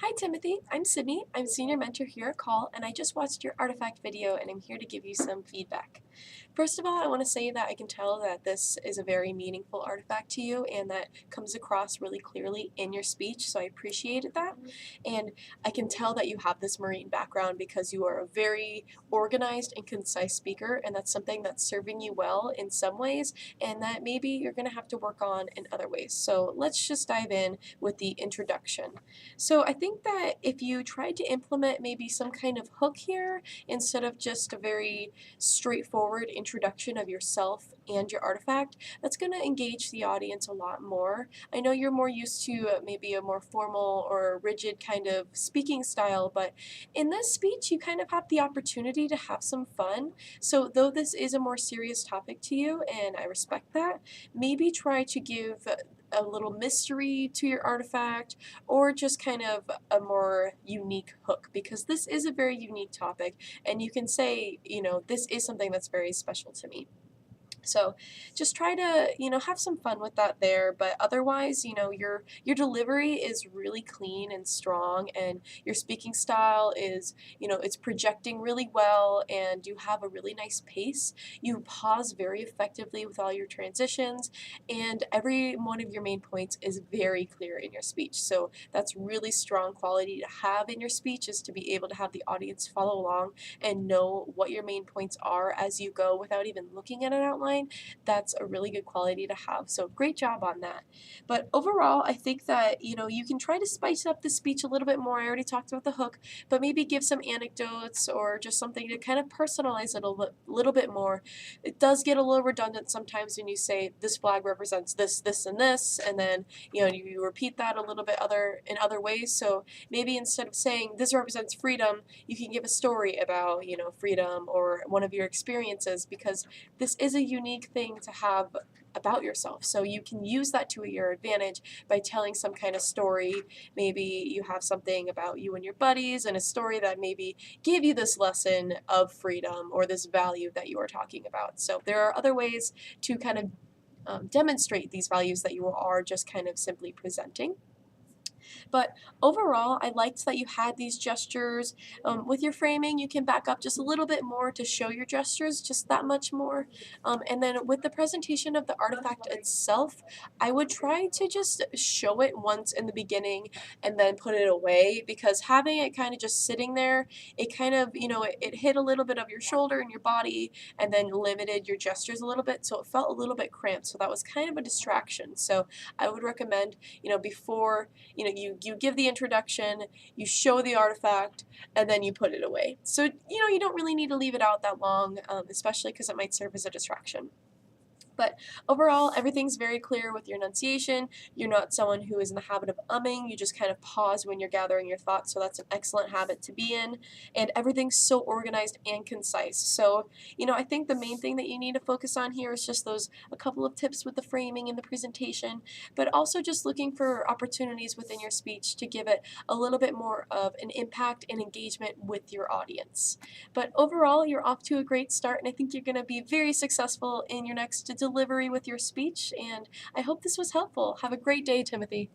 Hi Timothy, I'm Sydney. I'm Senior Mentor here at Call, and I just watched your artifact video and I'm here to give you some feedback. First of all, I want to say that I can tell that this is a very meaningful artifact to you and that comes across really clearly in your speech, so I appreciated that. And I can tell that you have this marine background because you are a very organized and concise speaker, and that's something that's serving you well in some ways and that maybe you're going to have to work on in other ways. So let's just dive in with the introduction. So I think that if you tried to implement maybe some kind of hook here instead of just a very straightforward introduction of yourself and your artifact, that's going to engage the audience a lot more. I know you're more used to maybe a more formal or rigid kind of speaking style, but in this speech you kind of have the opportunity to have some fun. So though this is a more serious topic to you, and I respect that, maybe try to give a little mystery to your artifact or just kind of a more unique hook, because this is a very unique topic and you can say, this is something that's very special to me. So just try to, have some fun with that there, but otherwise, your delivery is really clean and strong, and your speaking style is, it's projecting really well, and you have a really nice pace. You pause very effectively with all your transitions, and every one of your main points is very clear in your speech. So that's really strong quality to have in your speech, is to be able to have the audience follow along and know what your main points are as you go without even looking at an outline. That's a really good quality to have. So great job on that. But overall, I think that, you can try to spice up the speech a little bit more. I already talked about the hook, but maybe give some anecdotes or just something to kind of personalize it a little bit more. It does get a little redundant sometimes when you say this flag represents this, this, and then, you repeat that a little bit in other ways. So maybe instead of saying this represents freedom, you can give a story about, freedom or one of your experiences, because this is a unique thing to have about yourself. So you can use that to your advantage by telling some kind of story. Maybe you have something about you and your buddies and a story that maybe gave you this lesson of freedom or this value that you are talking about. So there are other ways to kind of demonstrate these values that you are just kind of simply presenting. But overall, I liked that you had these gestures. With your framing, you can back up just a little bit more to show your gestures, just that much more. And then with the presentation of the artifact itself, I would try to just show it once in the beginning and then put it away, because having it kind of just sitting there, it kind of, it hit a little bit of your shoulder and your body and then limited your gestures a little bit. So it felt a little bit cramped. So that was kind of a distraction. So I would recommend, before you give the introduction, you show the artifact, and then you put it away. So, you don't really need to leave it out that long, especially because it might serve as a distraction. But overall, everything's very clear with your enunciation. You're not someone who is in the habit of umming. You just kind of pause when you're gathering your thoughts, so that's an excellent habit to be in. And everything's so organized and concise. So, I think the main thing that you need to focus on here is just a couple of tips with the framing and the presentation, but also just looking for opportunities within your speech to give it a little bit more of an impact and engagement with your audience. But overall, you're off to a great start, and I think you're going to be very successful in your next delivery with your speech, and I hope this was helpful. Have a great day, Timothy.